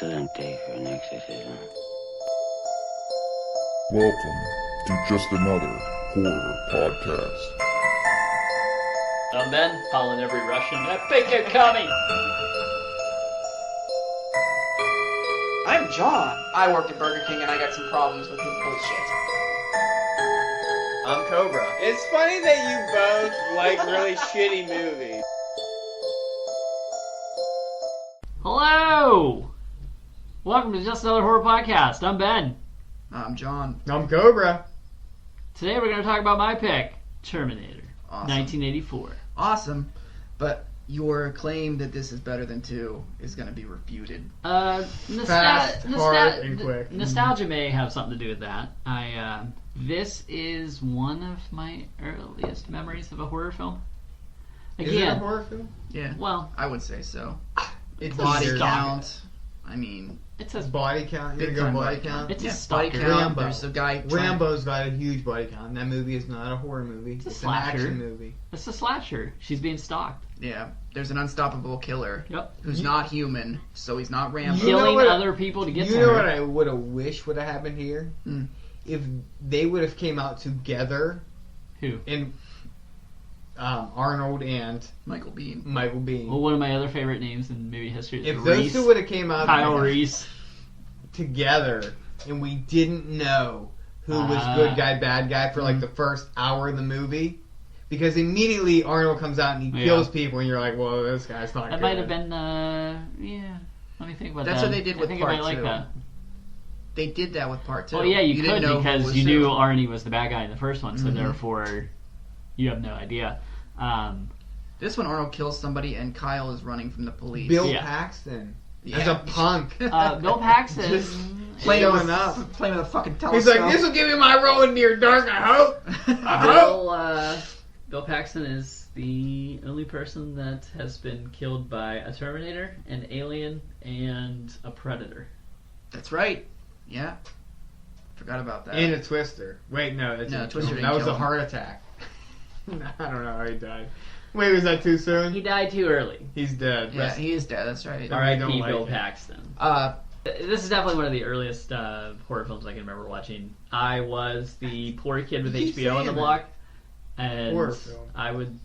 excellent day for an exorcism. Welcome to just another horror podcast. I'm Ben, following every Russian. Epic economy! I'm John. I work at Burger King and I got some problems with his bullshit. I'm Cobra. It's funny that you both like really shitty movies. Hello! Welcome to Just Another Horror Podcast. I'm Ben. I'm John. I'm Cobra. Today we're going to talk about my pick, Terminator, Awesome. 1984. Awesome. But your claim that this is better than 2 is going to be refuted. Fast, hard, and quick. Nostalgia may have something to do with that. This is one of my earliest memories of a horror film. Is it a horror film? Yeah. Well, I would say so. It's Body a count. I mean, it says body count. You're big gonna time go body body count. It's a yeah, stalker. body count. Rambo. There's a guy. Rambo's got a huge body count. And that movie is not a horror movie. It's a an slasher. action movie. It's a slasher. She's being stalked. Yeah. There's an unstoppable killer. Yep. Who's not human, so he's not Rambo. You know Killing what- other people to get to You know her. what I would have wished would have happened here? Hmm. If they would have came out together Who? in Arnold and Michael Biehn. Michael Biehn. Well, one of my other favorite names in movie history is If Reese. those two would have came out Kyle Reese. together and we didn't know who was good guy, bad guy for like the first hour of the movie, because immediately Arnold comes out and he kills people and you're like, well, this guy's not That good. might have been, yeah. Let me think about That's that. what they did I with think part I might like 2. that. They did that with part 2. Well, yeah, you could didn't know who because was you who. knew Arnie was the bad guy in the first one, so Mhm. therefore you have no idea. This one, Arnold kills somebody and Kyle is running from the police. Bill Yeah. Paxton Yeah. as a punk. Bill Paxton. Just playing showing with, up. playing with a fucking He's telescope. like, this will give me my role in Near Dark, I hope. I hope. Bill Paxton is the only person that has been killed by a Terminator, an alien, and a Predator. That's right. Yeah. Forgot about that. And a Twister. Wait, no, that's No, Twister didn't that was kill a him. heart attack. I don't know how he died. Wait, was that too soon? He died too early. He's dead. Yeah, he is dead. That's right. Alright. R.I.P. don't like Bill it. Paxton. This This is definitely one of the earliest horror films I can remember watching. I was the poor kid with You keep HBO on the saying block, and Horror film. I would.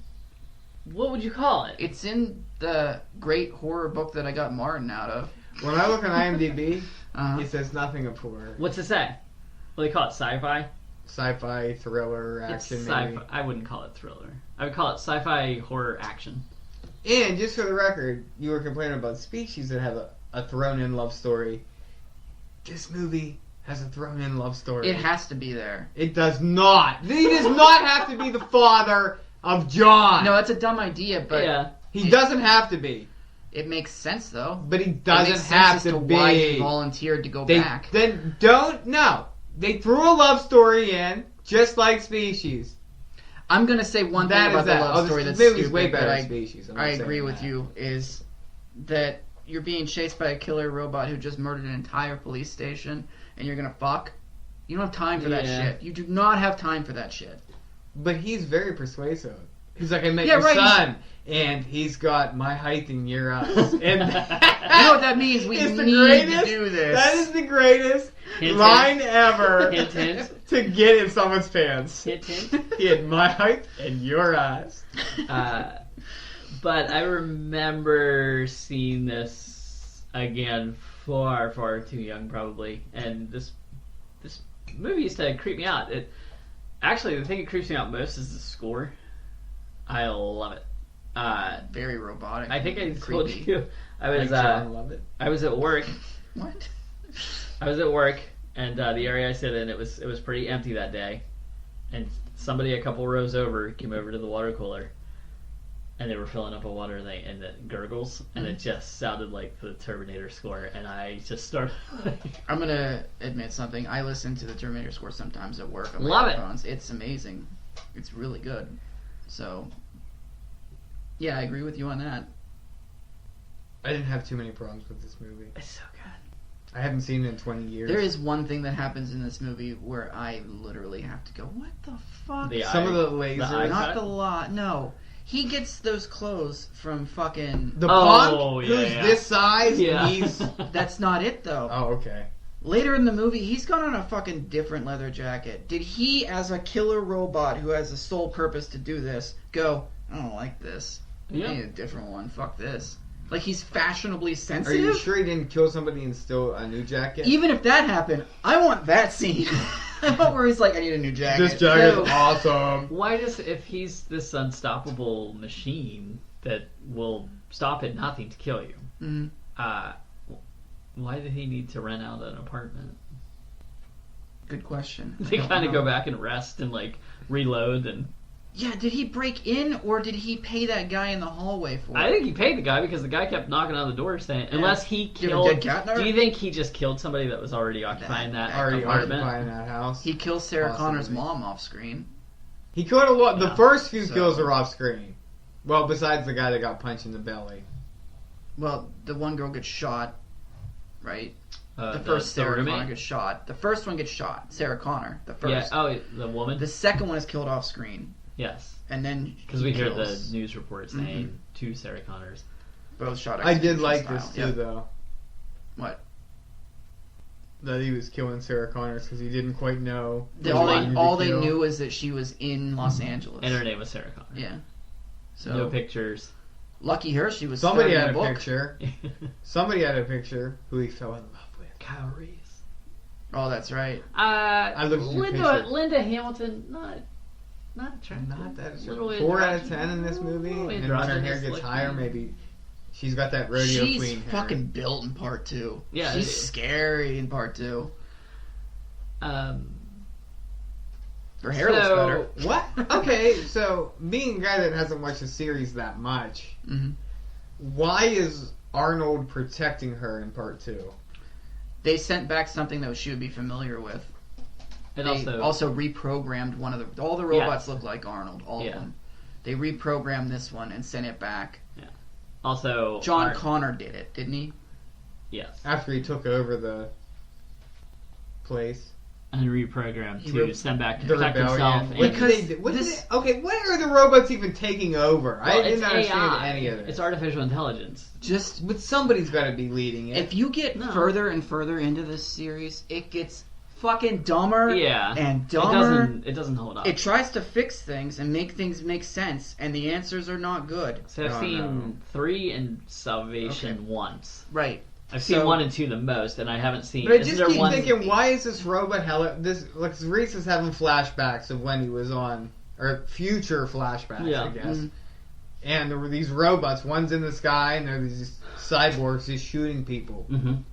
What would you call it? It's in the great horror book that I got Martin out of. When I look on IMDb, Uh-huh. it says nothing of horror. What's it say? What do they call it? Sci-fi? Sci-fi, thriller, It's action, sci-fi. maybe. I wouldn't call it thriller. I would call it sci-fi horror action. And just for the record, you were complaining about species that have a thrown-in love story. This movie has a thrown-in love story. It has to be there. It does not. He does not have to be the father of John. No, that's a dumb idea, but yeah. He doesn't have to be. it makes sense though. But he It doesn't makes sense have as to be. why he volunteered to go They back. then don't no. They threw a love story in, just like Species. I'm gonna say one thing That about is the that. love Oh, story this that's movie's stupid, way better that than Species. I'm I not agree saying with that. you, is that you're being chased by a killer robot who just murdered an entire police station, and you're gonna fuck. You don't have time for that Yeah. shit. You do not have time for that shit. But he's very persuasive. He's like, I met Yeah, your right, son, and he's got my height and your eyes. And You know what that means? We It's the need greatest. to do this. That is the greatest Hint, line ever Hint, hint. to get in someone's pants. Hint, hint. He had my height and your eyes. But I remember seeing this again far, far too young, probably. And this movie used to creep me out. Actually, the thing that creeps me out most is the score. I love it. Very robotic. I think I and told creepy. you I was John loved it. I was at work. What? I was at work, and the area I sit in, it was pretty empty that day. And somebody a couple rows over came over to the water cooler, and they were filling up a water, and it gurgles, and it just sounded like the Terminator score, and I just started. I'm gonna admit something. I listen to the Terminator score sometimes at work on my Love it. headphones. It's amazing. It's really good. So, yeah, I agree with you on that. I didn't have too many problems with this movie. It's so good. I haven't seen it in 20 years. There is one thing that happens in this movie where I literally have to go, what the fuck? The Some eye- of the lasers. eye Not cut? the lot. No. He gets those clothes from fucking... The Oh, punk yeah, who's yeah. this size Yeah. and he's... That's not it, though. Oh, okay. Later in the movie, he's got on a fucking different leather jacket. Did he, as a killer robot who has the sole purpose to do this, go, I don't like this. Yeah. I need a different one. Fuck this. Like, he's fashionably Are sensitive? you sure he didn't kill somebody and steal a new jacket? Even if that happened, I want that scene. I want where he's like, I need a new jacket. This jacket No. is awesome. Why does, if he's this unstoppable machine that will stop at nothing to kill you, Mhm. why did he need to rent out an apartment? Good question. They I don't kind of know. go back and rest and like reload. And Yeah, did he break in or did he pay that guy in the hallway for it? I think he paid the guy because the guy kept knocking on the door saying, unless he Give a killed. dead cat in there? Do you think he just killed somebody that was already occupying that Already apartment? occupying that house. He kills Sarah Possibly. Connor's mom off screen. He killed a lot. The Yeah. first few So- kills are off screen. Well, besides the guy that got punched in the belly. Well, the one girl gets shot, right? Uh, The first Sarah roommate? Connor gets shot. The first one gets shot. Sarah Connor. The Yeah. first. Oh, the woman. The second one is killed off screen, Yes, and then because he we hear kills the news report saying two Sarah Connors. both shot. I did execution like style. this too, Yep. though. What? That he was killing Sarah Connors because he didn't quite know. There's All one they all they knew is that she was in Los Angeles. And her name was Sarah Connor. Yeah. So No pictures. lucky her, she was Somebody starting had a book. picture. Somebody had a picture who he fell in love with. Kyle Reese. Oh, that's right. looked at your picture. Linda Hamilton, not attractive. Not that Little 4 out of androgynous. 10 in this movie. Little And then when her hair androgynous gets looking. higher, maybe she's got that rodeo She's queen hair. fucking built in part 2. Yeah, she's it is. scary in part 2. Her hair looks So- better. What? Okay, so being a guy that hasn't watched the series that much, hmm why is Arnold protecting her in part 2? They sent back something that she would be familiar with. And They also, reprogrammed one of the. All the robots look like Arnold. All Yeah. of them. They reprogrammed this one and sent it back. also John Connor did it, didn't he? yes, After he took over the place. and reprogrammed He to re- send back to The protect rebellion. himself. What and- did they do? What did they- okay, what are the robots even taking over? Well, I didn't it's understand AI. any of this. It's artificial intelligence. Just But somebody's got to be leading it. if you get No. further and further into this series, it gets fucking dumber Yeah, and it dumber. doesn't hold up. It tries to fix things and make things make sense, and the answers are not good. So I've Oh, seen no. 3 and Salvation Okay. once. Right. I've seen So- 1 and 2 the most, and I haven't seen. But I isn't just there keep one? thinking, why is this robot like Reese is having flashbacks of when he was on, or future flashbacks, Yeah. I guess. Mhm. And there were these robots, one's in the sky, and there are these cyborgs just shooting people. Mhm.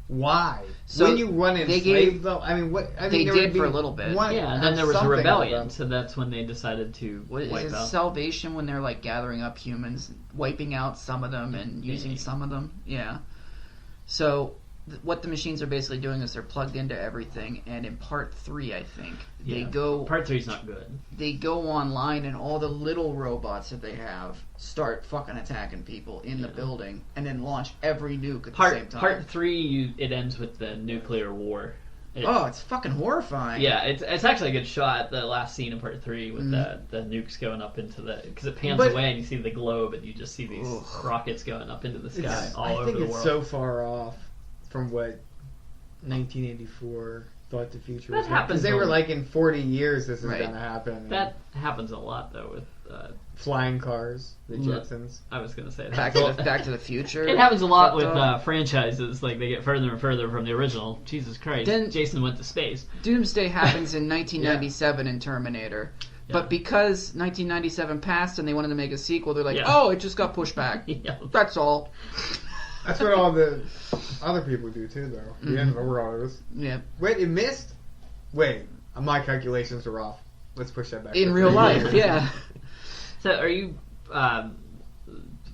Why? So when you run they enslaved, gave- though, I mean, what? I they mean, there did would be for a little bit. One, Yeah, and then there was a something of rebellion, them. so that's when they decided to What is wipe it out. Salvation when they're like gathering up humans, wiping out some of them and using Yeah. some of them? Yeah. So what the machines are basically doing is they're plugged into everything, and in part 3, I think they Yeah. go Part 3's not good. they go online, and all the little robots that they have start fucking attacking people in the Yeah. building, and then launch every nuke at the same time. Part 3, it ends with the nuclear war. Oh, it's fucking horrifying. Yeah, it's actually a good shot. The last scene in part 3 with Mhm. the nukes going up into the, because it pans But- away and you see the globe and you just see these Ugh. rockets going up into the sky It's- all I over think the it's world. so far off from what 1984 thought the future That was. happens Because they a were lot. like, in 40 years, this is Right. going to happen. That happens a lot though with. Flying cars, the Yeah. Jetsons. I was gonna say that. Back to the Future. It happens a lot with Fucked up. franchises. Like they get further and further from the original. Jesus Christ! Then- Jason went to space. Doomsday happens in 1997 in Terminator. Yeah. But because 1997 passed and they wanted to make a sequel, they're like, Yeah. oh, it just got pushed back. Yeah. That's all. That's what all the other people do too, though. The Invarotas. Yeah. Wait, it missed? Wait, my calculations are off. Let's push that back. In to real 3 life, years. yeah. So are you?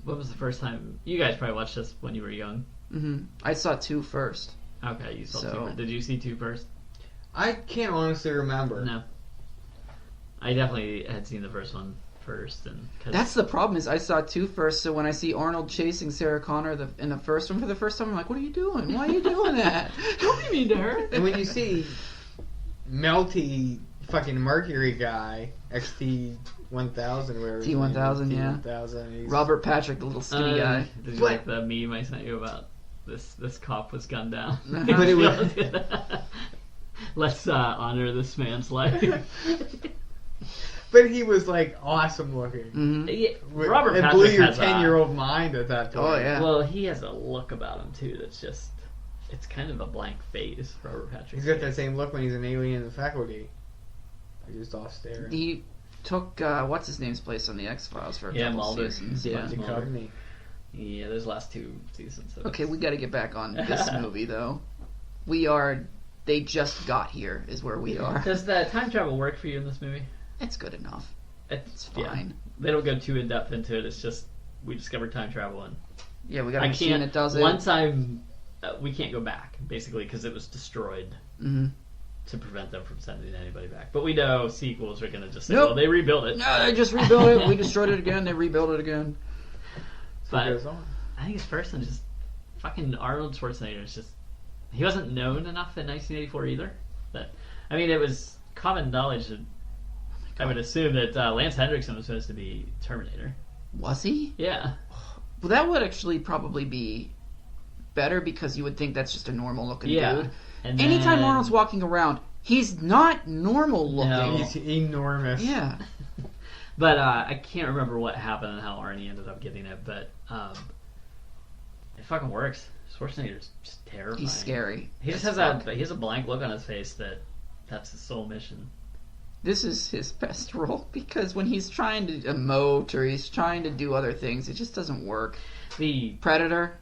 What was the first time you guys probably watched this when you were young? hmm I saw 2 first. Okay, you saw So- 2 first. Did you see 2 first? I can't honestly remember. No. I definitely had seen the first one first, and 'cause That's the problem is I saw 2 first, so when I see Arnold chasing Sarah Connor in the first one for the first time, I'm like, what are you doing? Why are you doing that? don't be mean to her. And when you see melty fucking Mercury guy, XT 1000, whatever. T-1000, yeah. T-1000. Robert Patrick, the little skinny guy. Did you like the meme I sent you about this cop was gunned down? But it was. Let's honor this man's life. But he was like awesome looking. Mm-hmm. Yeah, It Robert Patrick blew your has 10-year-old mind at that point. Oh, yeah. Well, he has a look about him too that's just. It's kind of a blank face, Robert Patrick. He's got that same look when he's an alien in the faculty. Just off staring. He took, what's his name's place on the X-Files for a couple Mulder. seasons. Yeah. Bunch of company. Yeah, those last 2 seasons. So Okay, we got to get back on this movie, though. They just got here, is where we are. Does the time travel work for you in this movie? It's good enough. It's fine. They don't go too in depth into it. It's just we discovered time travel and Yeah, we got a machine that does it. Once we can't go back basically because it was destroyed Mm-hmm. to prevent them from sending anybody back. But we know sequels are gonna just say, Nope. well, they rebuilt it. No, they just rebuilt it. We destroyed it again. They rebuilt it again. But Goes on. I think his first one just fucking Arnold Schwarzenegger is just he wasn't known enough in 1984 either. But I mean, it was common knowledge that I would assume that Lance Henriksen was supposed to be Terminator. Was he? Yeah. Well, that would actually probably be better because you would think that's just a normal looking Yeah. dude. And Anytime then- Arnold's walking around, he's not normal looking. No. He's enormous. Yeah. But I can't remember what happened and how Arnie ended up getting it, but it fucking works. Schwarzenegger's just terrifying. He's scary. He just as has fuck. he has a blank look on his face that's his sole mission. This is his best role because when he's trying to emote or he's trying to do other things, it just doesn't work. The Predator?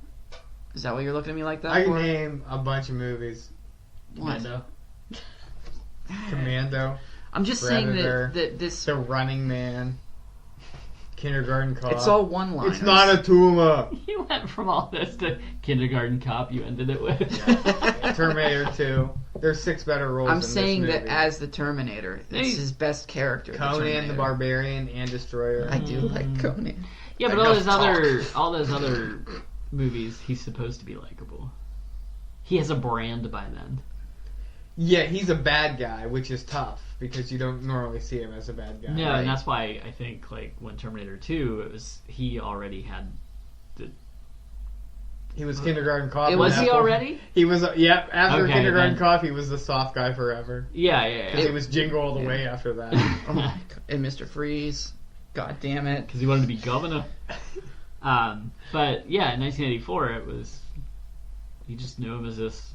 Is that what you're looking at me like that I can for? name a bunch of movies. What? Commando. Commando, I'm just Predator, saying that this... The Running Man, Kindergarten Cop. It's all one-liners. It's not a tumor. You went from all this to Kindergarten Cop. You ended it with Terminator 2. There's 6 better roles. I'm in saying this that movie. as the Terminator, it's Hey. his best character. Conan Terminator. the Barbarian and Destroyer. I do like Conan. Yeah, but Enough all those other movies, he's supposed to be likable. He has a brand by then. Yeah, he's a bad guy, which is tough because you don't normally see him as a bad guy. No, Right. and that's why I think like when Terminator 2, he already had. He was Kindergarten Cop. It in Was that he one. already? He was. Yep. After Okay, Kindergarten then. Cop, he was the soft guy forever. Yeah, yeah, Because yeah. he was Jingle all the Yeah. way after that. Oh my God. And Mr. Freeze. God damn it. Because he wanted to be governor. But yeah, in 1984, it was. You just knew him as this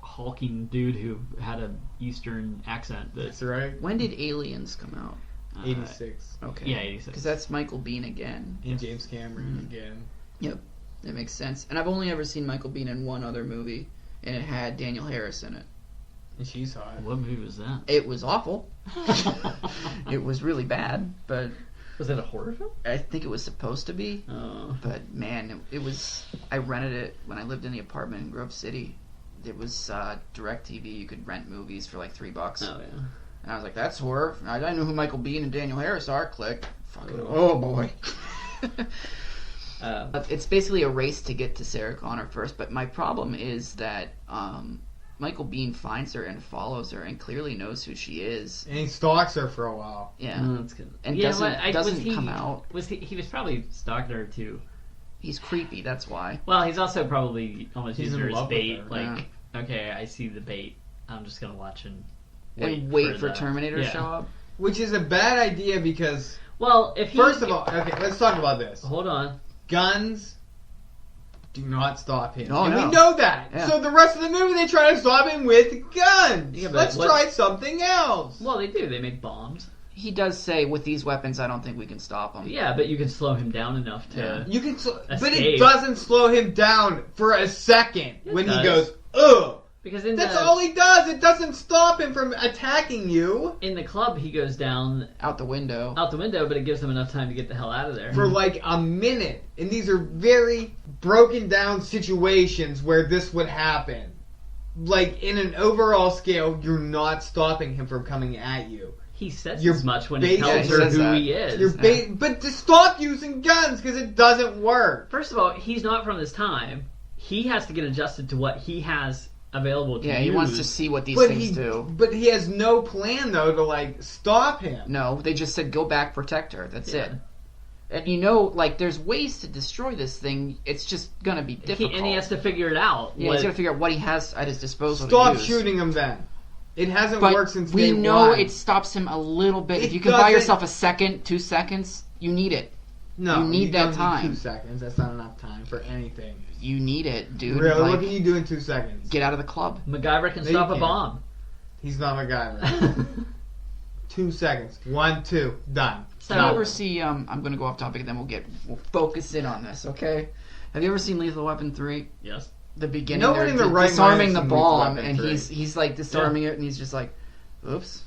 hulking dude who had an Eastern accent. That's That right. When did Aliens come out? 86. Okay. Yeah, 86. Because that's Michael Biehn again. And James Cameron Mm-hmm. again. Yep. That makes sense. And I've only ever seen Michael Biehn in one other movie, and it had Daniel Harris in it. And she's hot. What movie was that? It was awful. It was really bad, but Was it a horror film? I think it was supposed to be. Oh. But man, it was. I rented it when I lived in the apartment in Grove City. It was DirecTV. You could rent movies for like $3. Oh, yeah. And I was like, that's horror. I know who Michael Biehn and Daniel Harris are. Click. Fucking, oh boy. It's basically a race to get to Sarah Connor first, but my problem is that Michael Biehn finds her and follows her and clearly knows who she is. And he stalks her for a while. Yeah. Oh, that's good. And Yeah, doesn't but was he- come out. Was he was probably stalking her too. He's creepy, that's why. Well, he's also probably almost He's used in her as love with bait. her. Like, okay, I see the bait. I'm just gonna watch and Wait for the- Terminator to yeah. show up. Which is a bad idea because, Well, if he, first of all, okay, let's talk about this. hold on. Guns do not stop him. Oh, and no. we know that. Yeah. So the rest of the movie, they try to stop him with guns. Yeah, but Let's what- try something else. Well, they do. They make bombs. He does say, with these weapons, I don't think we can stop him. Yeah, but you can slow him down enough to. You can, but it Escape. doesn't slow him down for a second It when he does. goes, ugh. Because in That's the all he does. It doesn't stop him from attacking you in the club, he goes down Out the window. out the window, but it gives him enough time to get the hell out of there. for like a minute. And these are very broken down situations where this would happen. Like, in an overall scale, you're not stopping him from coming at you. He says You're as much when bait- he tells Yeah, he her says who that. he is. You're but to stop using guns because it doesn't work. First of all, he's not from this time. He has to get adjusted to what he has available to use. Yeah, he wants to see what these But things do. But he has no plan though to like stop him. No, they just said go back, protect her. That's Yeah. it. And you know, like, there's ways to destroy this thing. It's just gonna be difficult. And he has to figure it out. Yeah, he's gonna figure out what he has at his disposal. Stop to use. shooting him then. It hasn't But worked since we day know one. it stops him a little bit. It If you can buy doesn't- yourself a second, 2 seconds, you need it. No, you need that don't time. 2 seconds. That's not enough time for anything. You need it, dude. Really? Like, What can you do in 2 seconds? get out of the club. MacGyver can No, stop you a can't. bomb. He's not MacGyver. 2 seconds. 1, 2, done. So- Have you ever see? I'm gonna go off topic, and then we'll focus in on this. Okay? Have you ever seen Lethal Weapon 3? Yes. The beginning, No one they're in their right disarming mind the has seen Lethal bomb, Weapon and 3. he's like disarming it, and he's just like, "Oops."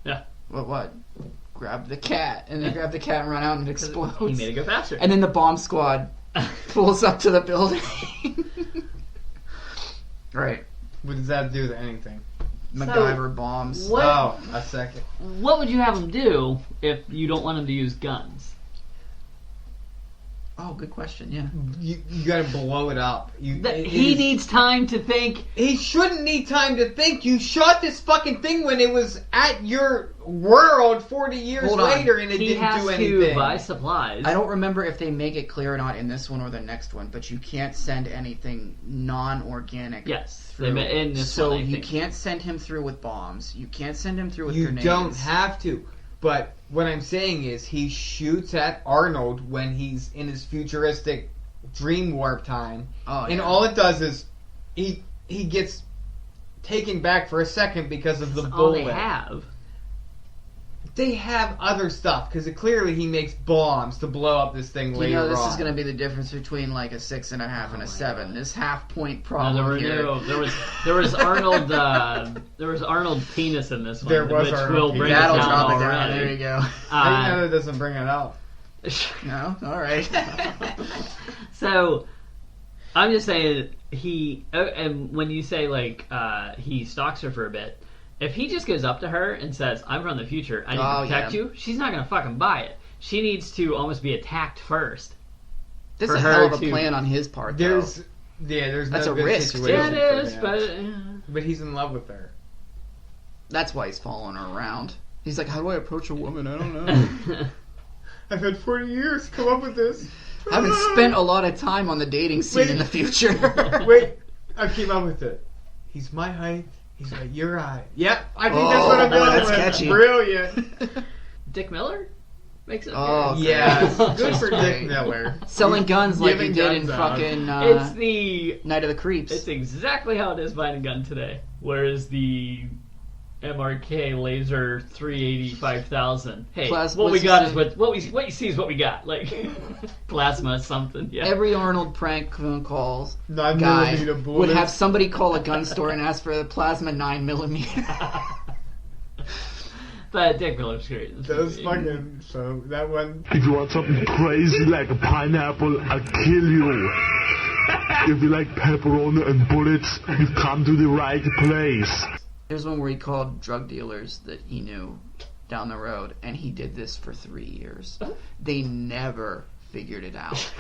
Yeah. What? Grab the cat, and they grab the cat and run out, and it explodes. He made it go faster. And then the bomb squad pulls up to the building. Right. What does that do to anything? MacGyver bombs. What? Oh, a second. What would you have him do if you don't want him to use guns? Oh, good question. Yeah. You gotta blow it up. He needs time to think. He shouldn't need time to think. You shot this fucking thing when it was at your world 40 years Hold on. later and it He didn't has do to anything. buy supplies. I don't remember if they make it clear or not in this one or the next one, but you can't send anything non-organic. Yes. Through. In this So one, I you think. can't send him through with bombs. You can't send him through with You grenades. don't have to. But what I'm saying is he shoots at Arnold when he's in his futuristic dream warp time. Oh, And yeah. all it does is he gets taken back for a second because of the That's all bullet. they have. They have other stuff because clearly he makes bombs to blow up this thing You later know, this on. is going to be the difference between like a 6.5 and Oh a my 7. God. This half-point No, problem here. there was Arnold. There was Arnold penis in this one. There was which Arnold will bring penis. it That'll down drop it down. already. There you go. I didn't know that doesn't bring it up. No, all right. So, I'm just saying and when you say like he stalks her for a bit, if he just goes up to her and says, "I'm from the future, I need to protect you," she's not gonna fucking buy it. She needs to almost be attacked first. This For is a her hell of a to- plan on his part. Though. There's That's no a good risk, situation Yeah, it for is, him. But he's in love with her. That's why he's following her around. He's like, how do I approach a woman? I don't know. I've had 40 years to come up with this. I haven't spent a lot of time on the dating scene in the future. Wait, I came up with it. He's my height. He's like your height. Yep, I think that's Oh, what I'm boy, going that's with. catchy. Brilliant. Dick Miller makes it. Oh, appear. Yes, great. good for Great. Dick Miller. Selling guns like he Giving did in guns out. fucking It's the Night of the Creeps. It's exactly how it is buying a gun today. Whereas the MRK Laser 385,000. Hey, Plasma what we got is system. what you see is what we got. Like plasma something. Yeah. Every Arnold prank phone calls 9mm guy would bullets. have somebody call a gun store and ask for the plasma 9mm. But Dick Miller's great. in this Those movie. fucking so that one. If you want something crazy like a pineapple, I'll kill you. If you like pepperoni and bullets, you've come to the right place. There's one where he called drug dealers that he knew down the road, and he did this for 3 years. They never figured it out.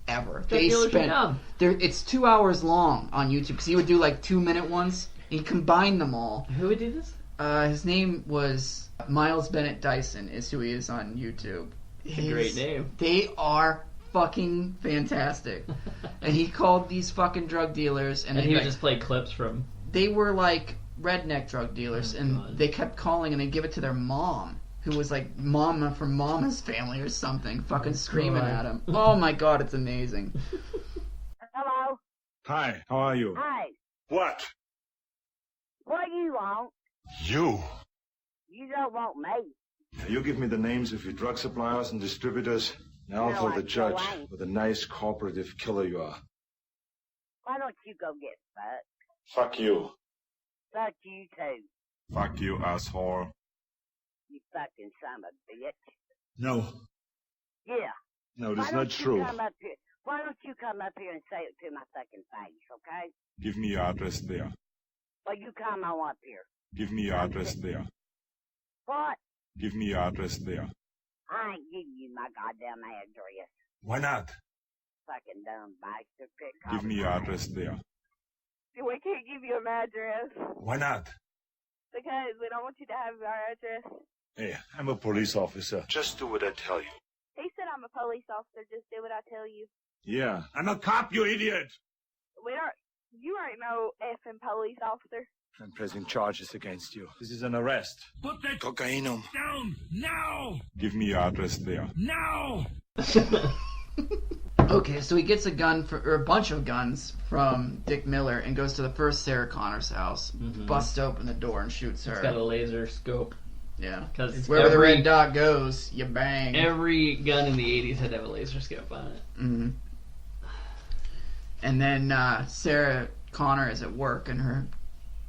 Ever. Drug They dealers are spent. dumb. It's 2 hours long on YouTube because he would do like 2-minute ones. He combined them all. Who would do this? His name was Miles Bennett Dyson. Is who he is on YouTube. It's a great name. They are fucking fantastic. And he called these fucking drug dealers, and, And they he would like, just play clips from. they were like redneck drug dealers, Oh, and God. they kept calling and they give it to their mom, who was like Mama from Mama's Family or something, fucking screaming God. at him. Oh my god, it's amazing. Hello. Hi, how are you? Hey, What? what you want? You. You don't want me. You give me the names of your drug suppliers and distributors, and I'll No, tell I the judge still ain't. what a nice cooperative killer you are. Why don't you go get fucked? Fuck you. Fuck you too, Fuck you, asshole. you fucking son of a bitch. No. Yeah. No, Why that's don't not you true. come up here? Why don't you come up here and say it to my fucking face, okay? Give me your address there. Well, you come on up here. Give me your address there. What? Give me your address there. I ain't giving you my goddamn address. Why not? Fucking dumb bastard. Pick Give me your address there. Well, we can't give you an address Why not? because we don't want you to have our address. Hey, I'm a police officer. Just do what I tell you. He said I'm a police officer. Just do what I tell you. Yeah, I'm a cop, you idiot! You ain't no effing police officer. I'm pressing charges against you. This is an arrest. Put that cocaine down now! Give me your address there. Now! Okay, so he gets a bunch of guns from Dick Miller and goes to the first Sarah Connor's house, busts open the door and shoots her. It's got a laser scope. Yeah. Because wherever the red dot goes, you bang. Every gun in the 80s had to have a laser scope on it. Mm-hmm. And then Sarah Connor is at work and her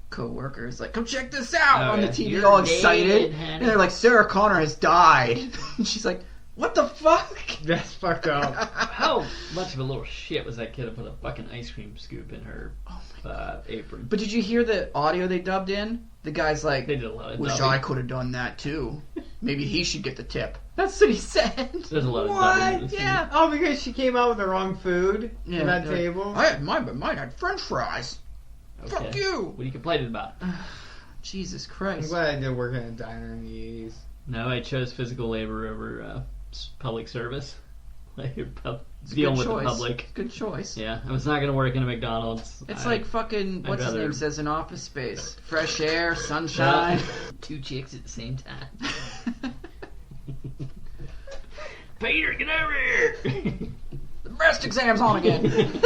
co-worker is like, come check this out on the TV. You're all excited. dead, And they're like, Sarah Connor has died. And she's like, what the fuck? That's fucked up. How much of a little shit was that kid to put a fucking ice cream scoop in her apron? But did you hear the audio they dubbed in? The guy's like, They did a lot of wish dubbing. I could have done that too. Maybe he should get the tip. That's what he said. There's a lot of dubbing in What? this Yeah. Oh, because she came out with the wrong food Yeah, at that they're like, table? I had mine, but mine had French fries. Okay. Fuck you. What are you complaining about? Jesus I'm Christ. glad I did work in a diner in the 80s. No, I chose physical labor over public service. Like It's a dealing good with choice. the public. Good choice. Yeah, I was not going to work in a McDonald's. It's like fucking, I'd what's his rather- name says in Office Space? Fresh air, sunshine. Two chicks at the same time. Peter, get over here! The breast exam's on again.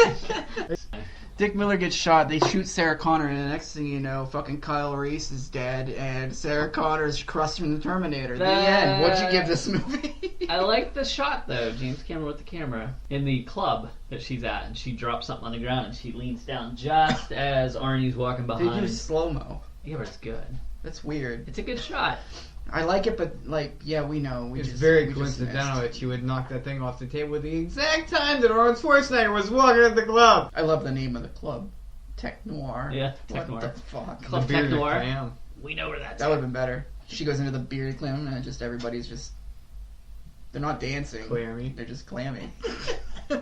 Dick Miller gets shot. They shoot Sarah Connor, and the next thing you know, fucking Kyle Reese is dead, and Sarah Connor is crushed from the Terminator. The end. What'd you give this movie? I like the shot though. James Cameron with the camera in the club that she's at, and she drops something on the ground, and she leans down just as Arnie's walking They behind. do slow mo. Yeah, but it's good. That's weird. It's a good shot. I like it, but like, yeah, we know. It's very coincidental that she would knock that thing off the table at the exact time that Arnold Schwarzenegger was walking at the club. I love the name of the club. Tech Noir. Yeah, Tech What Noir. the fuck? Club The Tech bearded Noir. clam. We know where that's That would at. have been better. She goes into the bearded clam and just everybody's just... They're not dancing. Clammy. They're just clammy. Wow.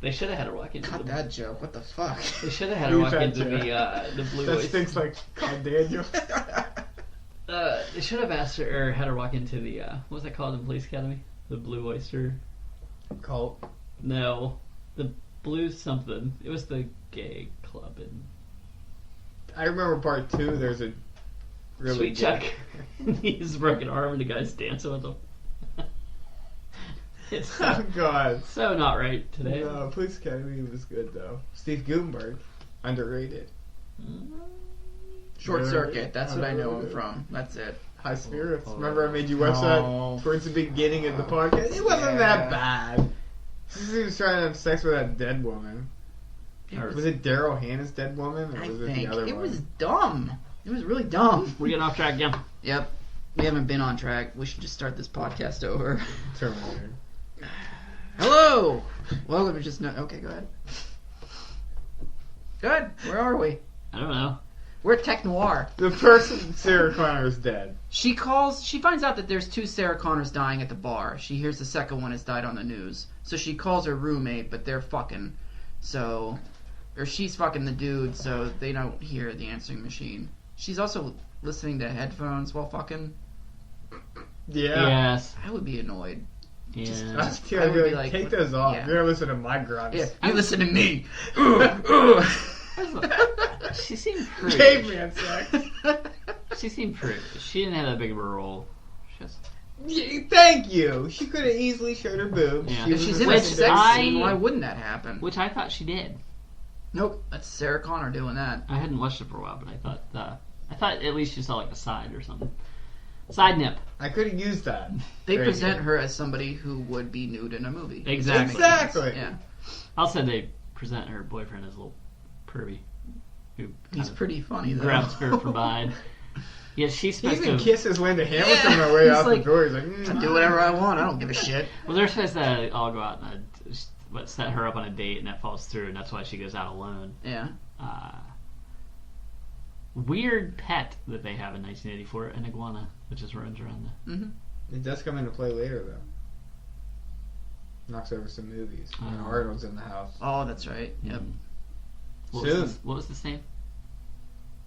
They should have had her walk into Cut the... that joke. What the fuck? They should have had her Leave walk that into joke. the Blue That Oyster. stinks like Cod Daniel. They should have asked her, or had her walk into the, what was that called in Police Academy? The Blue Oyster? Cult. No. The Blue something. It was the gay club in... I remember part 2, there's a really Sweet Chuck. He's a broken arm and the guy's dancing with him. It's Oh, God. so not right today. No, Police Academy was good, though. Steve Gutenberg. Underrated. Short Yeah. Circuit. That's what I know him from. That's it. High Spirits. Oh. Remember I made you watch No. that towards the beginning of the podcast? It wasn't Yeah. that bad. He was trying to have sex with that dead woman. Was it Daryl Hannah's dead woman, or I was it think the other it one? was dumb. It was really dumb. We're getting off track again. Yep. We haven't been on track. We should just start this podcast over. Terminator. Hello! Welcome to just... No, okay, go ahead. Good. Where are we? I don't know. We're at Tech Noir. The person, Sarah Connor, is dead. She finds out that there's 2 Sarah Connors dying at the bar. She hears the second one has died on the news. So she calls her roommate, but they're fucking. So, or she's fucking the dude, so they don't hear the answering machine. She's also listening to headphones while fucking. Yeah. Yes. I would be annoyed. Yeah. I would would be like, take what- those off. yeah. You're gonna listen to my grunts. Yeah, you listen to me. Ooh, ooh. She seemed pretty. Caveman sex. She seemed pretty. She didn't have that big of a role. Just... Yeah, thank you. She could have easily showed her boobs. Yeah. She If was she's a in a Which sex secondary- scene, why wouldn't that happen? Which I thought she did. Nope, that's Sarah Connor doing that. I hadn't watched it for a while, but I thought at least you saw like a side or something. Side nip. I could have used that. They Very present good. her as somebody who would be nude in a movie. Exactly. Exactly. Yeah, Also, they present her boyfriend as a little pervy. Who he's kind of pretty funny though. grabs her from behind. Yeah, she's He supposed even to. kisses Linda Hamilton on Yeah, the way he's out like, the door. He's like, I do whatever I want. I don't give a shit. Well, they're supposed to all go out and set her up on a date, and that falls through, and that's why she goes out alone. Yeah. Weird pet that they have in 1984, an iguana that just runs around the... Mm-hmm. It does come into play later, though. Knocks over some movies when Oh. Arnold's in the house. Oh, that's right. Yep. Soon. What was his name?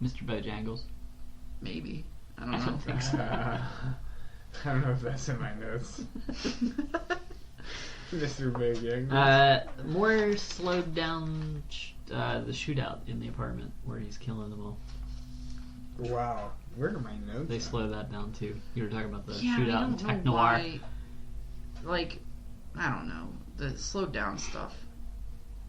Mr. Bojangles. Maybe. I don't I know. don't think so. I don't know if that's in my notes. Mr. Big Yang. More slowed down the shootout in the apartment where he's killing them all. Wow. Where are my notes? They slowed that down too. You were talking about the Yeah, shootout I in don't Tech know Noir. why. Like, I don't know. The slowed down stuff.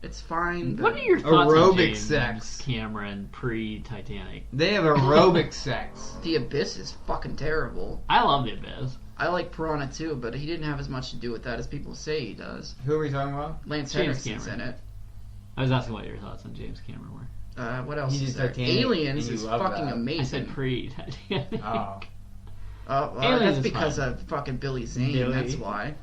It's fine. What are your thoughts Aerobic on James sex. Cameron pre-Titanic? They have aerobic sex. The Abyss is fucking terrible. I love The Abyss. I like Piranha too, but he didn't have as much to do with that as people say he does. Who are we talking about? Lance James Henriksen's in Cameron. it. I was asking what your thoughts on James Cameron were. What else He is did there? Titanic, Aliens and you is love fucking that. I amazing. said pre-Titanic. Oh. Well, Aliens that's is because fine. of fucking Billy Zane. Billy. That's why.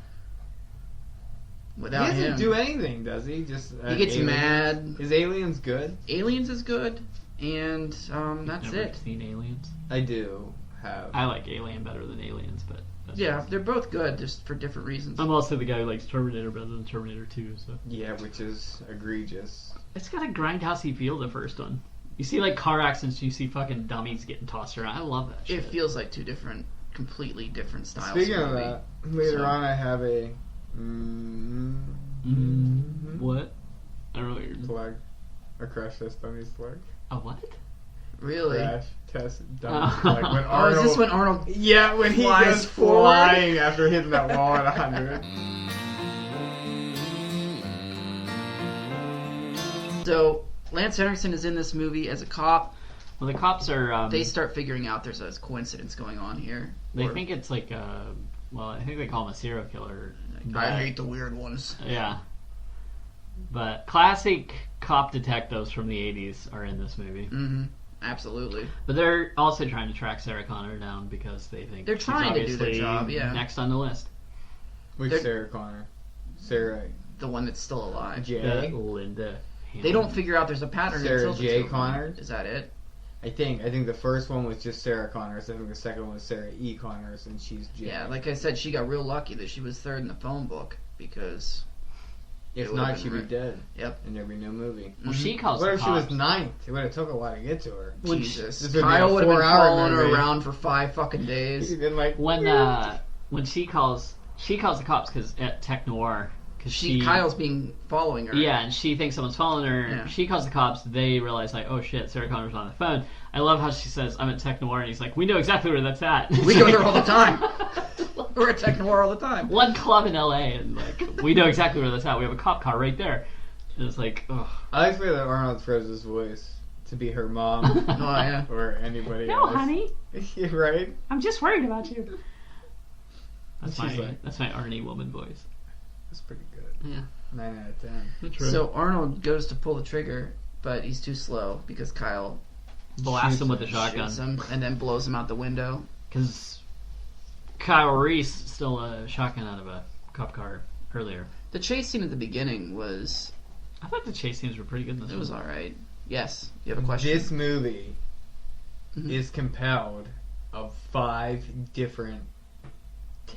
He Without doesn't him, do anything, does he? Just he gets Aliens. mad. Is Aliens good? Aliens is good, and that's Never it. seen Aliens. I do have. I like Alien better than Aliens, but that's Yeah, just- they're both good, just for different reasons. I'm also the guy who likes Terminator better than Terminator 2. So Yeah, which is egregious. it's got a grindhousey feel. The first one. You see like car accidents. You see fucking dummies getting tossed around. I love that shit. It feels like two different, completely different styles. Speaking of of movie. that, later So- on I have a What? I don't know what you're. plug. A crash test dummies plug. A what? Really? Crash test dummies plug. When Oh, Arnold, is this when Arnold? Yeah, when he flies goes forward? flying after hitting that wall at 100. So Lance Henriksen is in this movie as a cop. Well, the cops are. They start figuring out there's a coincidence going on here. They Or- think it's like a. Well, I think they call him a serial killer. I hate the weird ones. Yeah. But classic cop detectives from the 80s are in this movie. Mm-hmm. Absolutely. But they're also trying to track Sarah Connor down because they think They're she's trying to do their obviously job, yeah. next on the list. Which They're- Sarah Connor? Sarah The one that's still alive. J? Linda. They don't figure out there's a pattern Sarah until the J. two of them. Connor? Is that it? I think the first one was just Sarah Connors. I think the second one was Sarah E. Connors, and she's J. Yeah, like I said, she got real lucky that she was third in the phone book because if it would've not, been she'd be right. dead. Yep. And there'd be no movie. Well, she calls What the if she was cops. ninth? It would have took a while to get to her. Jesus, This would be Kyle a would have been 4-hour following her movie. around for 5 fucking days. She'd been like, When she calls the cops because at Tech Noir because Kyle's being following her. Yeah, and she thinks someone's following her. Yeah. She calls the cops. They realize, like, oh shit, Sarah Connor's on the phone. I love how she says, I'm at Tech Noir, and he's like, we know exactly where that's at. We go there all the time. We're at Tech Noir all the time. One club in LA, and like, we know exactly where that's at. We have a cop car right there. And it's like, ugh. I like the way that Arnold throws his voice to be her mom Oh, yeah. or anybody No, else. honey, You're right? I'm just worried about you. That's She's my like- that's my Arnie woman voice. That's pretty good. Yeah. 9 out of 10. That's So Arnold goes to pull the trigger, but he's too slow because Kyle blast him with the shotgun. shoots him and then blows him out the window. Because Kyle Reese stole a shotgun out of a cop car earlier. The chase scene at the beginning was... I thought the chase scenes were pretty good in this It was one. alright. Yes. You have a question? This movie Mhm. is compelled of 5 different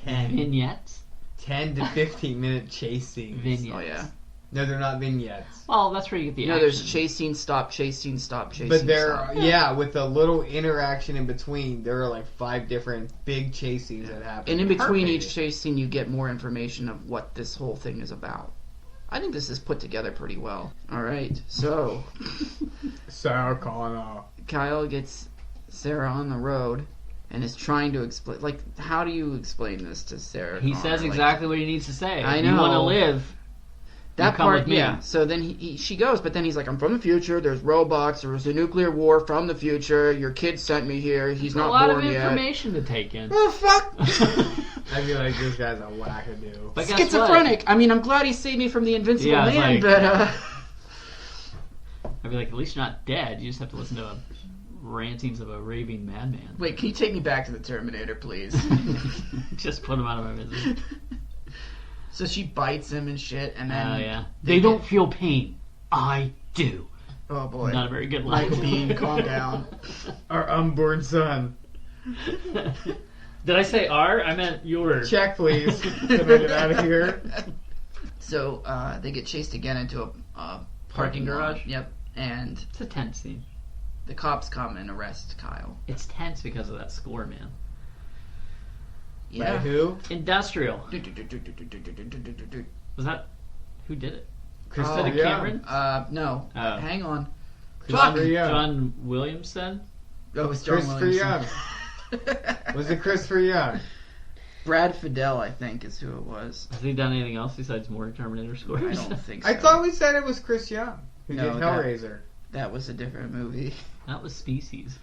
10 Vignettes? 10 to 15 minute chase scenes. Vignettes. Oh, yeah. No, they're not vignettes. Well, that's where you get the You know, action. there's chase scene, stop, chase scene, stop, chase But scene, there, stop. yeah, with a little interaction in between, there are like 5 different big chase scenes that happen. And in between Perfect. each chase scene, you get more information of what this whole thing is about. I think this is put together pretty well. Alright, so Sarah Connor. Kyle gets Sarah on the road and is trying to explain... Like, how do you explain this to Sarah He Connor? says Like, exactly what he needs to say. I If you know. want to live, that you come part, with me. yeah. So then she goes, but then he's like, I'm from the future, there's robots, there was a nuclear war from the future, your kid sent me here, he's a not lot of born yet. information to take in. Oh, fuck! I feel like this guy's a wackadoo. But guess Schizophrenic! I mean, I'm glad he saved me from the Invincible Yeah, it's Man, like- but, what? I'd be like, at least you're not dead. You just have to listen to rantings of a raving madman. Wait, can you take me back to the Terminator, please? Just put him out of my misery. So she bites him and shit, and then... Oh, yeah. they They don't get- feel pain. I do. Oh, boy. Not a very good line. Michael Bean, calm down. Our unborn son. Did I say R? I meant your. Check, please. Can I get out of here? So, they get chased again into a parking Parking lot. garage? Yep. and It's a tense scene. the cops come and arrest Kyle. It's tense because of that score, man. By Yeah. who? Industrial. Was that... Who did it? Christopher Christopher Young. Cameron? No. Oh. Hang on. Christopher Young. John Williamson? Oh, it was John Christopher Williamson. Young. Was it Christopher Young? Brad Fidel, I think, is who it was. Has he done anything else besides more Terminator scores? I don't think so. I thought we said it was Chris Young who No, did that- Hellraiser. That was a different movie. That was Species.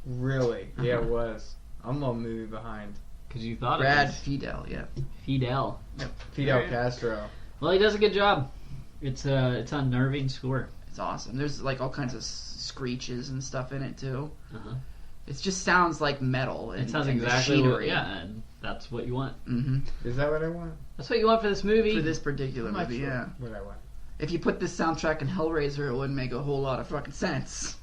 Really? Yeah, it was. I'm a movie behind. Because you thought Brad it was Fidel, yeah. Fidel. Fidel Yeah. Castro. Well, he does a good job. It's a unnerving score. It's awesome. There's like all kinds of screeches and stuff in it too. Uh-huh. It just sounds like metal. And, It sounds and exactly what, machinery. yeah, and that's what you want. Mm-hmm. Is that what I want? That's what you want for this movie. For this particular I'm not movie, sure yeah. what I want. If you put this soundtrack in Hellraiser, it wouldn't make a whole lot of fucking sense.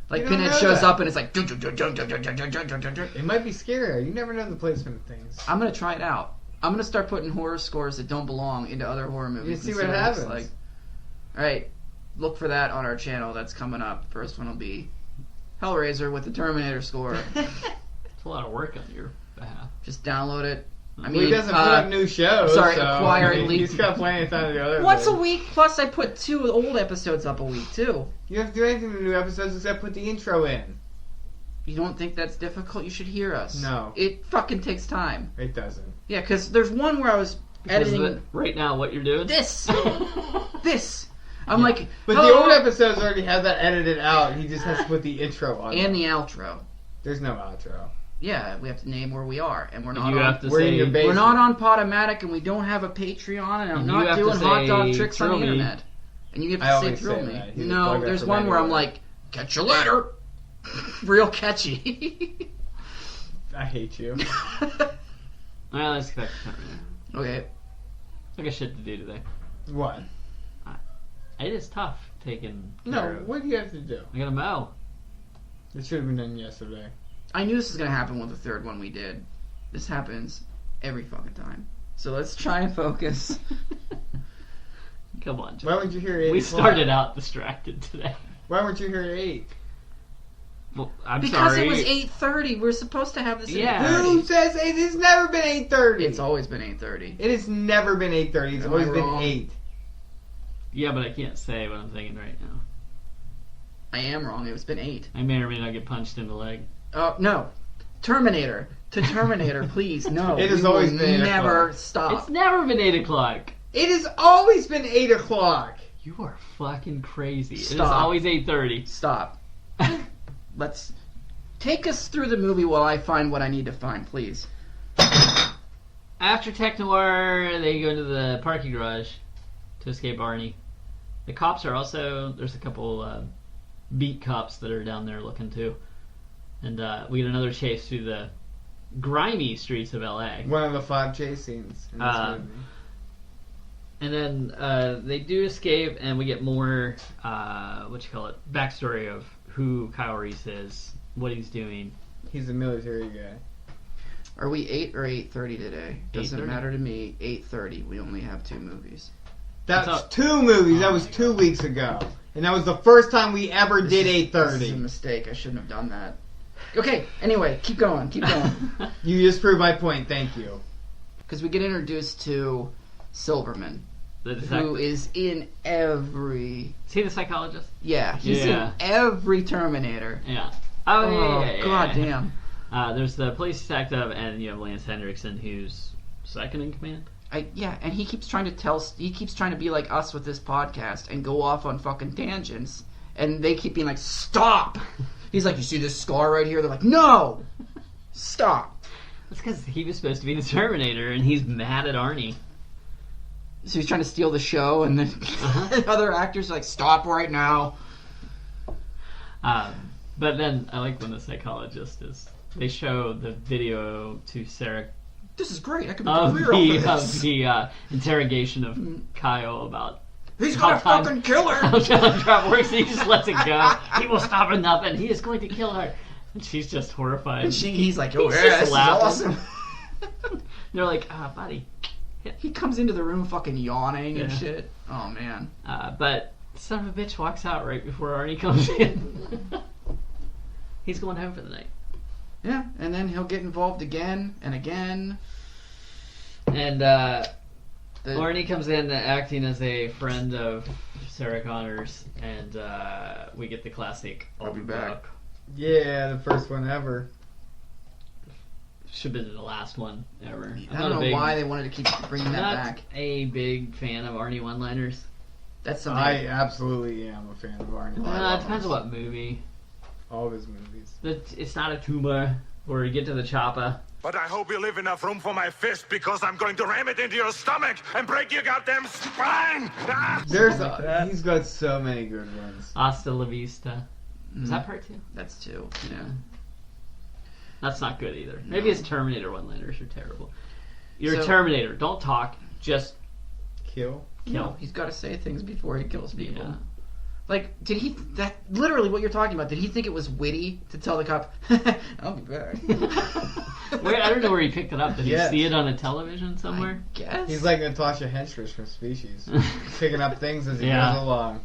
Like You don't Pinhead know shows that. up and it's like. It might be scarier. You never know the placement of things. I'm gonna try it out. I'm gonna start putting horror scores that don't belong into other horror movies. You see and what it looks happens. like. All right, look for that on our channel. That's coming up. First one will be Hellraiser with the Terminator score. It's a lot of work on your behalf. Just download it. I Well, mean, he doesn't put up new shows. sorry, so, acquire I mean, leak- he's got plenty of time to do other once a things. week. Plus, I put 2 old episodes up a week too. You don't have to do anything to new episodes except put the intro in. You don't think that's difficult? You should hear us. No. It fucking takes time. It doesn't. Yeah, because there's one where I was Because editing right now, what you're doing? this. This. I'm like, But the "Hello," old episodes already have that edited out. He just has to put the intro on. and the outro. There's no outro. Yeah, we have to name where we are, and we're not. you on, have to We're in say, your base. we're not on Podomatic, and we don't have a Patreon, and I'm And you not have to doing hot dog say, tricks on "Thrill the me." internet. And you have I to say always thrill say me. that. He just No, plugged that there's for one where I'm Randy. like, catch you later. Real catchy. I hate you. Well, let's get back to Terminator. Okay. I got shit to do today. What? It is tough taking care No, of. what do you have to do? I gotta mow. It should have been done yesterday. I knew this was gonna happen with the third one we did. This happens every fucking time. So let's try and focus. Come on, Joe. Why weren't you here at 8 We o'clock? started out distracted today. Why weren't you here at 8? Well, I'm Because sorry. it was 8:30. We're supposed to have this. Yeah. At Who 8:30. says 8? It's never been 8:30. It's always been 8:30. It has never been 8:30. It's Am always I been wrong? 8. Yeah, but I can't say what I'm thinking right now. I am wrong. It's been 8. I may or may not get punched in the leg. No. Terminator. To Terminator, please. No. It has We will always been 8 never o'clock. stop. It's never been 8 o'clock. It has always been 8 o'clock. You are fucking crazy. It is Stop. always 8:30. Stop. Let's take us through the movie while I find what I need to find, please. After Tech Noir, they go into the parking garage to escape Arnie. The cops are also... There's a couple beat cops that are down there looking too. And we get another chase through the grimy streets of L.A. One of the 5 chase scenes in this movie. And then they do escape, and we get more, backstory of who Kyle Reese is, what he's doing. He's a military guy. Are we 8 or 8:30 today? Doesn't 8:30. matter to me. 8:30. We only have 2 movies. That's That's 2 movies. That Oh was my 2 God. weeks ago. And that was the first time we ever did This is a 8:30. mistake. I shouldn't have done that. Okay. Anyway, keep going. Keep going. You just proved my point. Thank you. Because we get introduced to Silverman, The who detective. is in every. Is he the psychologist? Yeah, he's Yeah. in every Terminator. Yeah. Oh, yeah. goddamn. There's the police detective, and you have Lance Hendrickson, who's second in command. And he keeps trying to be like us with this podcast and go off on fucking tangents, and they keep being like, stop! He's like, you see this scar right here? They're like, no! Stop! That's because he was supposed to be the Terminator, and he's mad at Arnie. So he's trying to steal the show, and then other actors are like, stop right now. But then I like when the psychologist is. They show the video to Sarah This is great, I can make a of career the, off of of this. the Kyle of Kyle about He's how gonna time- fucking kill her! how time travel works. And he just lets it go. He will stop at nothing. He is going to kill her. And she's just horrified. And he's like, oh He's yeah, just this is laughing. awesome. They're like, buddy. He comes into the room fucking yawning and Yeah. shit. Oh man. But Son of a bitch walks out right before Arnie comes in. He's going home for the night. Yeah, and then he'll get involved again and again. And Arnie comes in acting as a friend of Sarah Connor's, and we get the classic I'll be back. Yeah, the first one ever. Should have been the last one ever. I don't know why they wanted to keep bringing that Not back. a big fan of Arnie one-liners. That's something. I absolutely am a fan of Arnie. It depends on what movie. All of his movies. It's not a tumor where you get to the chopper. But I hope you leave enough room for my fist, because I'm going to ram it into your stomach and break your goddamn spine! Ah! He's got so many good ones. Hasta la vista. Is that part 2? That's 2. Yeah. That's not good either. Maybe his Terminator one-liners are terrible. You're a So- Terminator. Don't talk. Just Kill. kill. No, he's got to say things before he kills people. Yeah. Like, did he? That literally what you're talking about. Did he think it was witty to tell the cop, "I'll be back"? I don't know where he picked it up. Did Yes. he see it on a television somewhere? I guess. He's like Natasha Henstridge from Species, picking up things as he Yeah. goes along.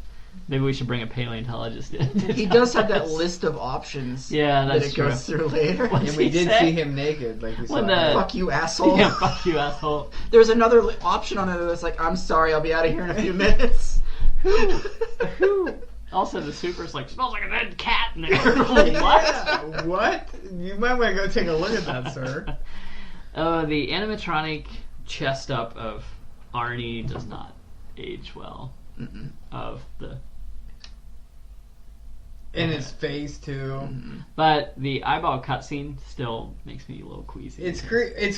Maybe we should bring a paleontologist in. He does have that list of options. Yeah, that that's it goes true. through later. What's And we he did say? see him naked, like we saw. When the- Fuck you, asshole. Yeah, fuck you, asshole. There's another option on it that's like, I'm sorry, I'll be out of here in a few minutes. Who? Also, the super's like, smells like a dead cat in there. Like, what? Yeah, what? You might want to go take a look at that, sir. The animatronic chest up of Arnie does not age well. Mm-mm. Of the, In his face too. but the eyeball cutscene still makes me a little queasy. It's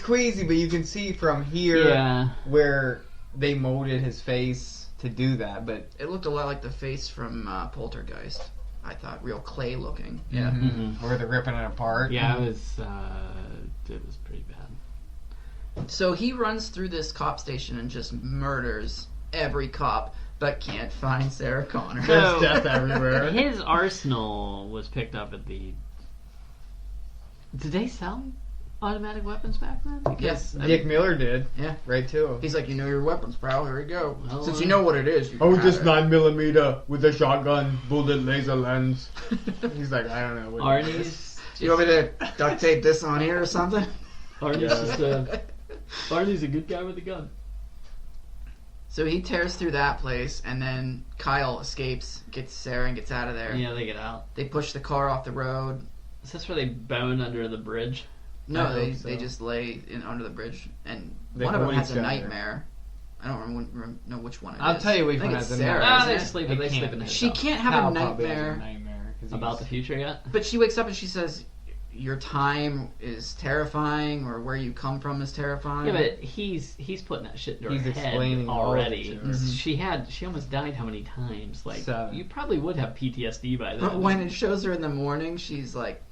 queasy, but you can see from here Yeah. where they molded his face to do that. But It looked a lot like the face from Poltergeist. I thought real clay looking. yeah, Mhm. where they're ripping it apart. Yeah, it was pretty bad. So he runs through this cop station and just murders every cop, but can't find Sarah Connor. There's So- death everywhere. His arsenal was picked up at the. Did they sell automatic weapons back then? Yes. Dick Miller did. Yeah. Right too. He's like, you know your weapons, pal. Here we go. Well, Since you know what it is, you can Oh, have just it. 9mm with a shotgun, bullet, laser lens. He's like, I don't know. What it is. Arnie's. Do you want me to duct tape this on here or something? Arnie's Yeah. just a. Arnie's a good guy with a gun. So he tears through that place, and then Kyle escapes, gets Sarah, and gets out of there. Yeah, they get out. They push the car off the road. Is this where they bone under the bridge? No, I they hope so. they just lay in under the bridge, and They one of them hold has each a other. nightmare. I don't know which one it is. I'll tell you which I think one it's has a Sarah, nightmare. Ah, isn't they it? sleep. They They sleep can't. in the She hotel. can't have Kyle a probably has nightmare, a nightmare 'cause About the he's- future yet? but she wakes up and she says, "Your time is terrifying, or where you come from is terrifying." Yeah, but he's putting that shit in her He's head explaining all of it already. to her. Mhm. She almost died how many times? Like 7. you probably would have PTSD by then. But when it shows her in the morning, she's like,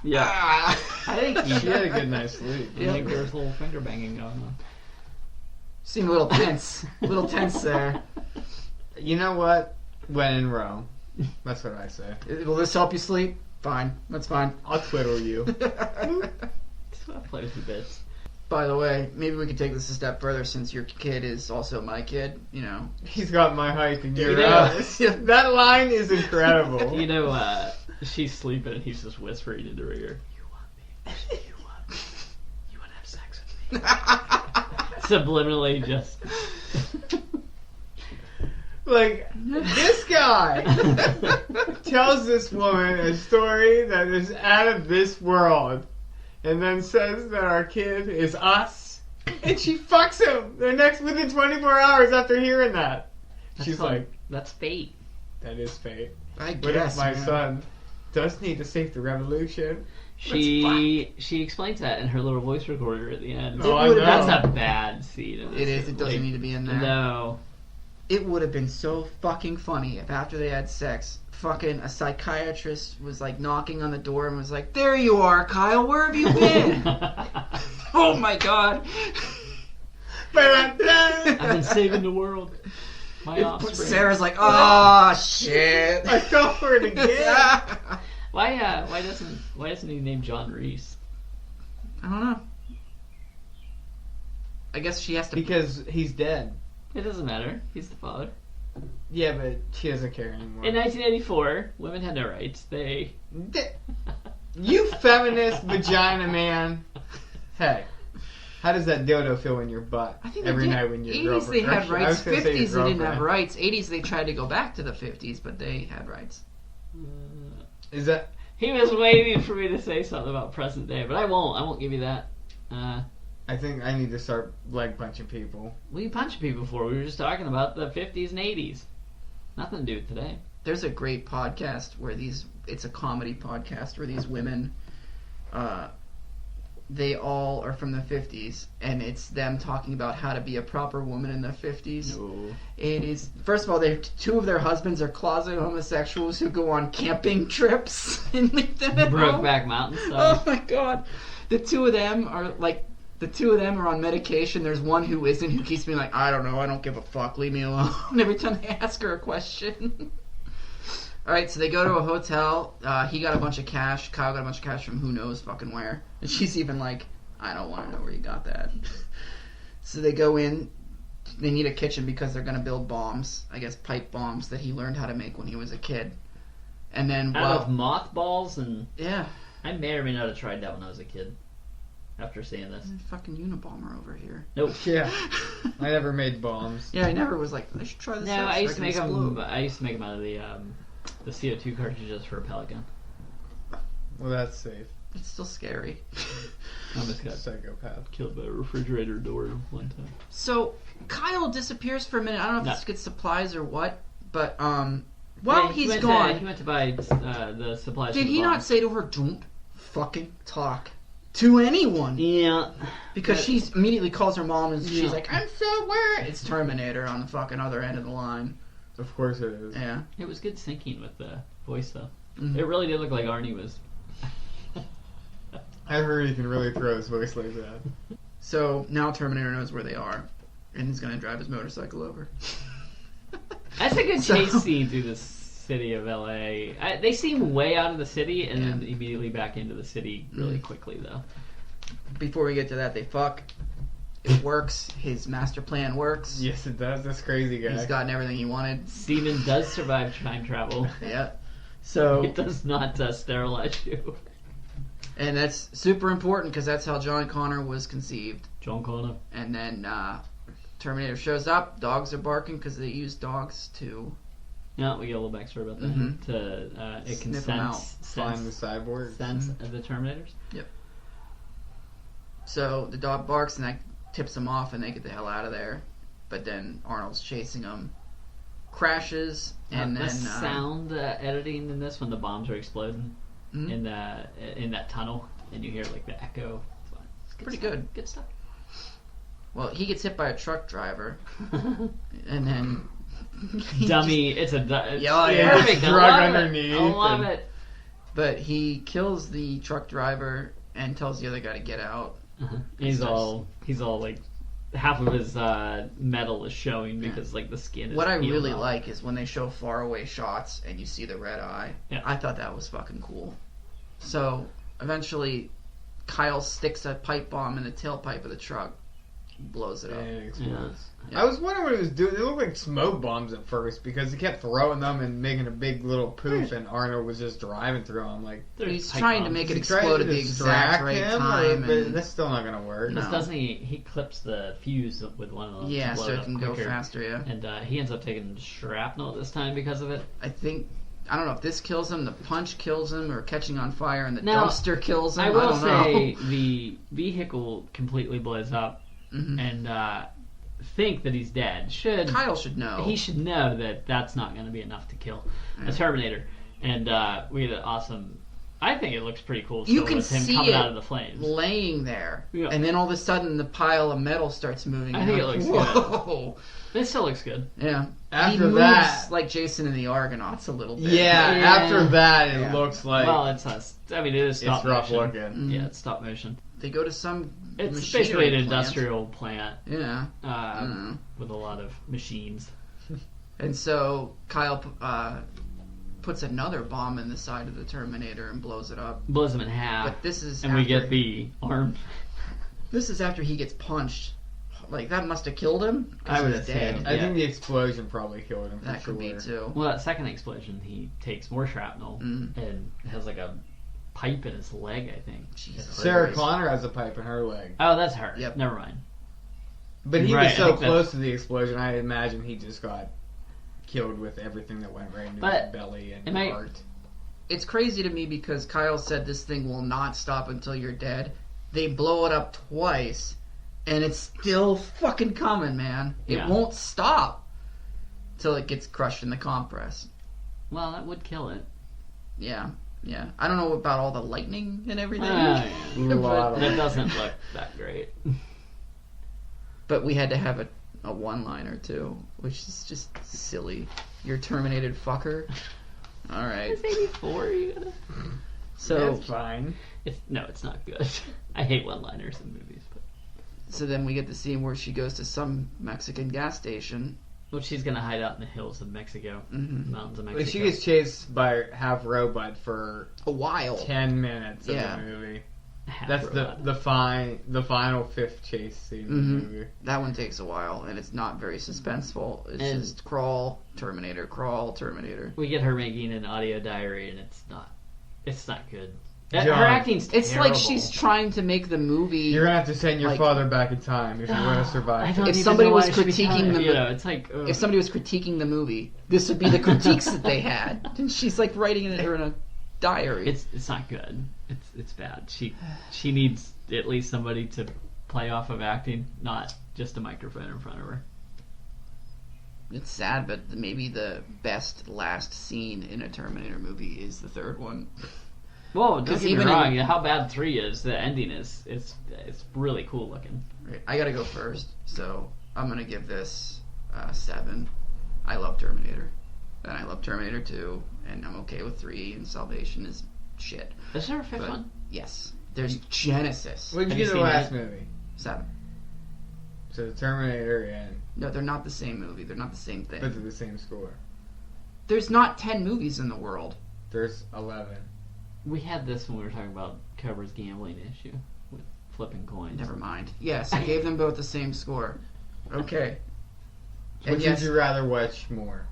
Yeah. ah. I think She had a good night's sleep. I think there's a little finger banging going on. Seem a little tense, there. You know what? When in Rome. That's what I say. Will this help you sleep? Fine, that's fine. I'll twiddle you. So that plays the bits. By the way, maybe we could take this a step further since your kid is also my kid. You know, He's got my height and you're You know- ours. That line is incredible. You know, she's sleeping and he's just whispering into her ear. You want me? You want to have sex with me? Subliminally just. Like, this guy tells this woman a story that is out of this world and then says that our kid is us and she fucks him within 24 hours after hearing that. She's like, that's fate. that is fate. I What guess if my man. son does need to save the revolution? She explains that in her little voice recorder at the end. Oh, I would've know. That's a bad scene. in this It is. It doesn't like, need to be in there. No. It would have been so fucking funny if after they had sex, fucking a psychiatrist was like knocking on the door and was like, "There you are, Kyle. Where have you been?" Oh my god. I've been saving the world. My offspring. Sarah's like, "Oh shit." I fell for it again. Why doesn't he name John Reese? I don't know. I guess she has to. Because he's dead. It doesn't matter. He's the father. Yeah, but she doesn't care anymore. In 1984, women had no rights. You feminist vagina man. Hey, how does that dildo feel in your butt I think every they did. night when you're 80s they had girlfriend? rights. 50s they didn't have girlfriend. rights. 80s they tried to go back to the 50s, but they had rights. Is that? He was waiting for me to say something about present day, but I won't. I won't give you that. I think I need to start leg punching people. What are you punching people for? We were just talking about the 50s and 80s. Nothing to do with today. There's a great podcast where it's a comedy podcast where these women, they all are from the 50s, and it's them talking about how to be a proper woman in the 50s. No. It is, first of all, two of their husbands are closet homosexuals who go on camping trips and leave them at home. Brokeback Mountain Oh stuff. my god. The two of them are on medication. There's one who isn't, who keeps being like, I don't know, I don't give a fuck, leave me alone. Every time they ask her a question. Alright, so they go to a hotel. He got a bunch of cash. Kyle got a bunch of cash from who knows fucking where. And she's even like, I don't want to know where you got that. So they go in. They need a kitchen because they're going to build bombs. I guess pipe bombs that he learned how to make when he was a kid. And then, Out of mothballs and... yeah. I may or may not have tried that when I was a kid. After seeing this. Fucking Unabomber over here. Nope. Yeah, I never made bombs. Yeah, I never was like, I should try this No, out. I so used to can make explode. them. I used to make them out of the CO2 cartridges for a pellet gun. Well, that's safe. It's still scary. I almost got Psychopath. killed by a refrigerator door one time. So Kyle disappears for a minute. I don't know if No. this gets supplies or what, but while Yeah, he he's went gone, he went to buy the supplies. did for the he bomb. not say to her, "Don't fucking talk to anyone"? Yeah. Because But- she immediately calls her mom and Yeah. she's like, "I'm so worried." It's Terminator on the fucking other end of the line. Of course it is. Yeah. It was good syncing with the voice though. Mhm. It really did look like Arnie was. I heard he can really throw his voice like that. So now Terminator knows where they are, and he's gonna drive his motorcycle over. That's a good So- chase scene through the city of LA. They seem way out of the city and then immediately back into the city really quickly though. Before we get to that, they fuck. It works. His master plan works. Yes, it does. That's crazy, guy. He's gotten everything he wanted. Steven does survive time travel. Yeah. So, It does not sterilize you. and that's super important because that's how John Connor was conceived. John Connor. And then Terminator shows up. Dogs are barking because they use dogs to Yeah, we get a little backstory about that. Mhm. It can Sniff 'em out. Find the cyborg. sense of the Terminators. So the dog barks and that tips them off and they get the hell out of there. But then Arnold's chasing them, crashes, and the then sound editing in this when the bombs are exploding Mhm. in that tunnel and you hear like the echo. It's fun. It's pretty stuff. good. Good stuff. well, he gets hit by a truck driver, and then he Dummy, it's a Yeah, perfect. drug I love underneath It. I love and- it. But he kills the truck driver and tells the other guy to get out. He's nice. all like half of his metal is showing because like the skin is What I peeled really off. like is when they show faraway shots and you see the red eye. Yeah. I thought that was fucking cool. So eventually, Kyle sticks a pipe bomb in the tailpipe of the truck, blows it up. And it explodes. Yeah. I was wondering what he was doing. They looked like smoke bombs at first because he kept throwing them and making a big little poof, and Arnold was just driving through them. Like, There's He's pipe trying to bombs. make it is he trying explode to at the distract exact right him, time. but and- that's still not gonna work. No. This doesn't he clips the fuse with one of them. yeah, to blow so it it up can go quicker. faster. Yeah, And he ends up taking shrapnel this time because of it. I think. I don't know if this kills him, the punch kills him, or catching on fire and the Now, dumpster kills him. I will don't know. say the vehicle completely blows up, Mhm. and think that he's dead. Kyle should know. He should know that that's not going to be enough to kill a Terminator. And we get an awesome. I think it looks pretty cool. You still can with him see coming it out of the flames. laying there, Yeah. and then all of a sudden the pile of metal starts moving. I and think you're it like, looks good. whoa. It still looks good. Yeah. After he moves that- like Jason in the Argonauts a little bit. Yeah, Yeah. after that, it Yeah. looks like Well, it's us. I mean, it is stop it's rough motion. looking. Mhm. Yeah, it's stop motion. They go to some. It's machinery basically an plant. industrial plant Yeah. Mm. with a lot of machines. And so Kyle puts another bomb in the side of the Terminator and blows it up. Blows them in half. But this is and we after- get the arm. This is after he gets punched like that must have killed him. 'Cause I would he's dead. assume. I Yeah. think the explosion probably killed him. For That sure. could be too. Well, that second explosion, he takes more shrapnel and has like a pipe in his leg, I think. Jesus. Sarah Christ. Connor has a pipe in her leg. Oh, that's her. Yep. Never mind. But he Right, was I so think close to the explosion, I imagine he just got killed with everything that went right into But his belly and it might- heart. It's crazy to me because Kyle said this thing will not stop until you're dead. They blow it up twice, and it's still fucking coming, man. It Yeah. won't stop till it gets crushed in the compress. Well, that would kill it. Yeah. I don't know about all the lightning and everything. Yeah. Lot That of- doesn't look that great. But we had to have a one-liner too, which is just silly. You're terminated, fucker. All right. It's 84. You gotta... So That's fine. It's not good. I hate one-liners in movies, but so then we get the scene where she goes to some Mexican gas station. well, she's gonna hide out in the hills of Mexico, mountains of Mexico. But she gets chased by half robot for A while. 10 minutes of Yeah. the movie. Half That's robot. the final fifth chase scene in the movie. That one takes a while, and it's not very suspenseful. It's And- just crawl, Terminator, crawl, Terminator. We get her making an audio diary, and it's not good. John, Her acting's terrible. It's like she's trying to make the movie. You're gonna have to send your Like- father back in time if you want to I survive. don't If even somebody know was why I should be critiquing telling the you mo- know, it's like ugh. If somebody was critiquing the movie, this would be the critiques that they had. And she's like writing it in a diary. It's not good. It's bad. She needs at least somebody to play off of acting, not just a microphone in front of her. It's sad, but maybe the best last scene in a Terminator movie is the third one. Whoa, don't 'Cause get me even wrong. How bad 3 is, the ending is it's really cool looking. Right, I gotta go first, so I'm gonna give this 7. I love Terminator, and I love Terminator 2, and I'm okay with 3. And Salvation is shit. Is there a fifth But one? yes, there's Genesis. What did Have you you get the seen last that? movie? 7. So the Terminator and No, they're not the same movie. They're not the same thing. but they're the same score. There's not 10 movies in the world. There's 11. We had this when we were talking about Cobra's gambling issue with flipping coins. Never mind. Yes, I gave them both the same score. Okay. And Which yes, would you rather watch more?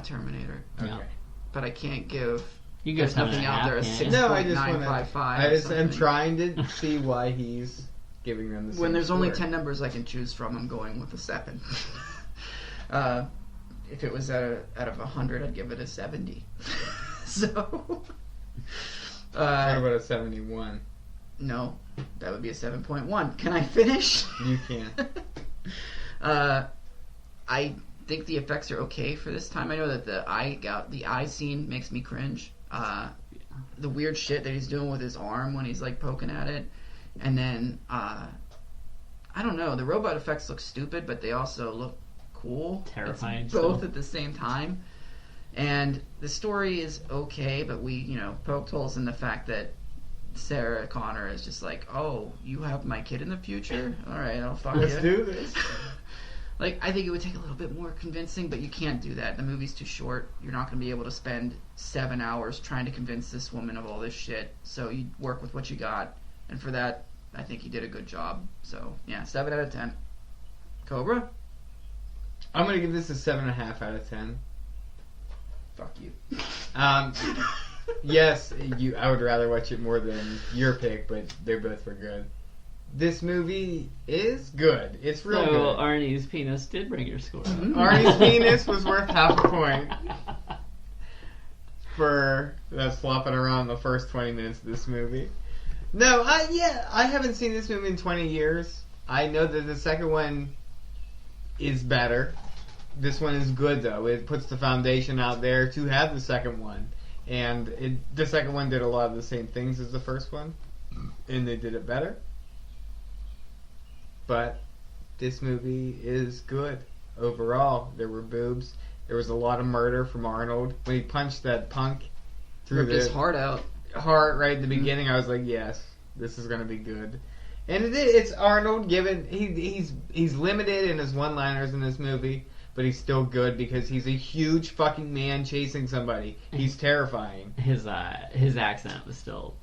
Terminator. Yeah. Okay. But I can't give. You There's go nothing out there. A 6.955. No, I just want to. I just am something. trying to see why he's giving them the same When there's only score. 10 numbers I can choose from, I'm going with a 7. If it was out of 100, I'd give it a 70. So, What about a 71? no, that would be a 7.1. Can I finish? You can. I think the effects are okay for this time. I know that the eye scene makes me cringe. The weird shit that he's doing with his arm when he's like poking at it, and then I don't know. The robot effects look stupid, but they also look cool. Terrifying It's both still. at the same time. And the story is okay, but we poked holes in the fact that Sarah Connor is just like, oh, you have my kid in the future? All right, I'll fuck Let's you. do this. Like, I think it would take a little bit more convincing, but you can't do that. The movie's too short. You're not going to be able to spend 7 hours trying to convince this woman of all this shit. So you work with what you got. And for that, I think you did a good job. So, yeah, 7 out of 10. Cobra? I'm gonna give this a 7.5 out of 10. Fuck you. Yes, I would rather watch it more than your pick, but they both were good. This movie is good. It's real So good. Arnie's penis did bring your score up. Arnie's penis was worth half a point for that flopping around the first 20 minutes of this movie. No, I haven't seen this movie in 20 years. I know that the second one is better. This one is good, though. It puts the foundation out there to have the second one. And the second one did a lot of the same things as the first one. And they did it better. But this movie is good overall. There were boobs. There was a lot of murder from Arnold. When he punched that punk through Ripped his heart out. Heart right in the beginning, I was like, yes, this is going to be good. And it's Arnold given... He's limited in his one-liners in this movie, but he's still good because he's a huge fucking man chasing somebody. He's terrifying. His accent was still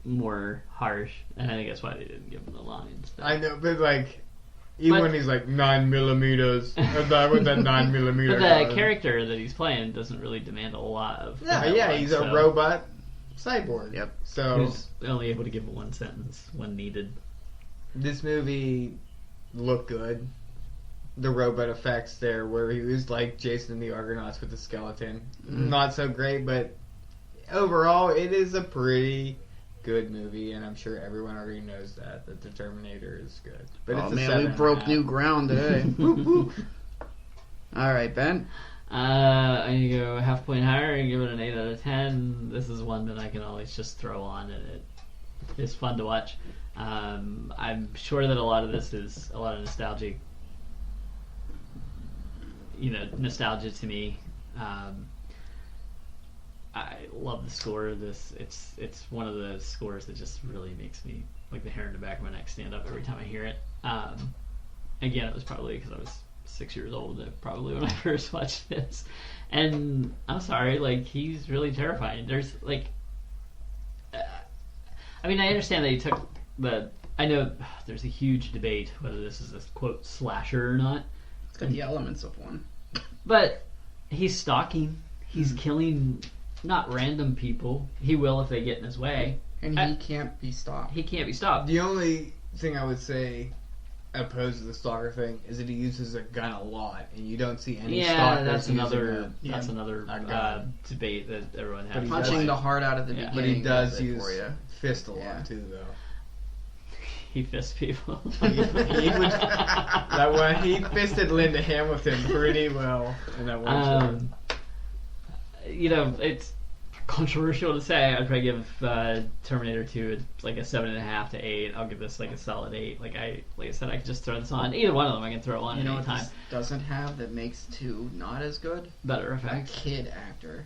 more harsh, and I think that's why they didn't give him the lines. But I know, but like... Even when he's like 9mm, or that with that 9mm. But the character that he's playing doesn't really demand a lot of. Yeah, he's a robot cyborg. Yep. So who's only able to give one sentence when needed. This movie looked good. The robot effects there, where he was like Jason and the Argonauts with the skeleton, not so great, but overall, it is a pretty good movie, and I'm sure everyone already knows that the Terminator is good. But it's we broke new ground today. All right, Ben. I need to go half point higher and give it an 8 out of 10. This is one that I can always just throw on, and it is fun to watch. I'm sure that a lot of this is a lot of nostalgia to me. I love the score of this. It's one of the scores that just really makes me, like, the hair in the back of my neck stand up every time I hear it. Again, it was probably because I was 6 years old, probably when I first watched this. And I'm sorry, like, he's really terrifying. There's, like, I mean, I understand that he took I know there's a huge debate whether this is a, quote, slasher or not. It's got the elements of one. But he's stalking. He's killing not random people. He will if they get in his way. And he can't be stopped. He can't be stopped. The only thing I would say opposed to the stalker thing is that he uses a gun a lot, and you don't see any stalkers that's using another debate that everyone has. Punching the heart out of the beginning. But he does use for you. fist a lot too, though. He fists people. he fisted Linda Hamilton pretty well in that one shot. It's controversial to say. I'd probably give Terminator 2 like a 7.5 to 8. I'll give this like a solid 8. Like I said, I could just throw this on. Either one of them, I can throw on. You know what this doesn't have that makes 2 not as good? Better effect. A kid actor.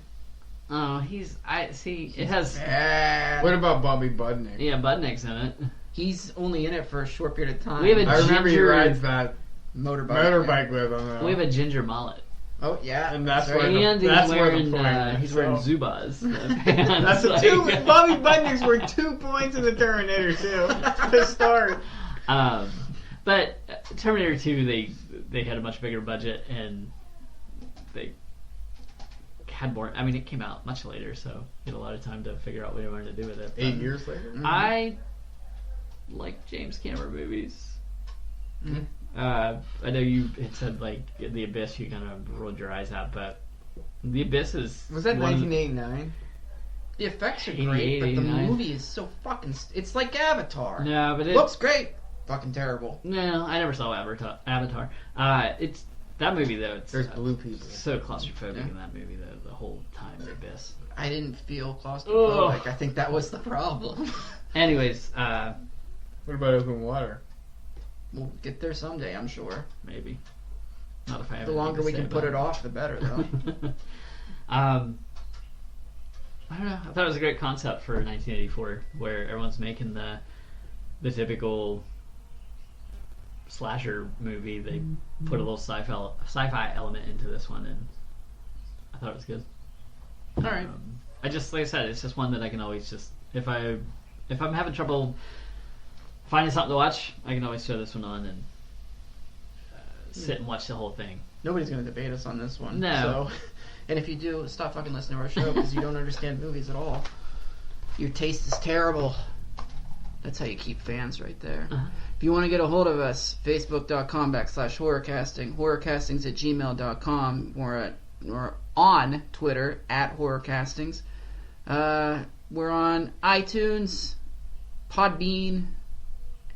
Oh, it has. Bad. What about Bobby Budnick? Yeah, Budnick's in it. He's only in it for a short period of time. I remember he rides that motorbike with him. We have a ginger mullet. Oh yeah, and that's right. where and that's he's wearing Zubaz. That's Bobby Budnick's worth 2 points in the Terminator 2 to start. But Terminator 2, they had a much bigger budget, and they had more. I mean, it came out much later, so you had a lot of time to figure out what they wanted to do with it. 8 years later. I like James Cameron movies. I know you had said like The Abyss, you kind of rolled your eyes at, but The Abyss was that 1989? The effects are great, but the movie is so fucking. It's like Avatar. No, but it looks great. Fucking terrible. No, I never saw Avatar. It's that movie though. There's blue people. So claustrophobic in that movie the whole time. The Abyss. I didn't feel claustrophobic. I think that was the problem. Anyways, what about open water? We'll get there someday, I'm sure. Maybe. Not if I have. The longer we can put it off, the better, though. I don't know. I thought it was a great concept for 1984, where everyone's making the typical slasher movie. They put a little sci-fi element into this one, and I thought it was good. All right. I just, like I said, it's just one that I can always just if I'm having trouble finding something to watch, I can always throw this one on and sit and watch the whole thing. Nobody's going to debate us on this one. No. So, and if you do, stop fucking listening to our show because you don't understand movies at all. Your taste is terrible. That's how you keep fans right there. If you want to get a hold of us, facebook.com/horrorcasting, horrorcastings@gmail.com. We're on Twitter @horrorcastings. We're on iTunes, Podbean,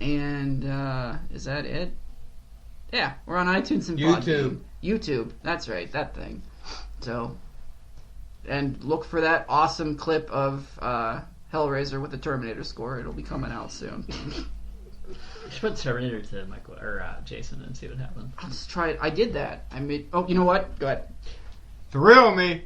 and is that it? Yeah, we're on iTunes and Podbean. YouTube, that's right, that thing. So, and look for that awesome clip of Hellraiser with the Terminator score. It'll be coming out soon. You should put Terminator to Michael or Jason and see what happens. I'll just try it. I did that. Oh, you know what? Go ahead. Thrill me.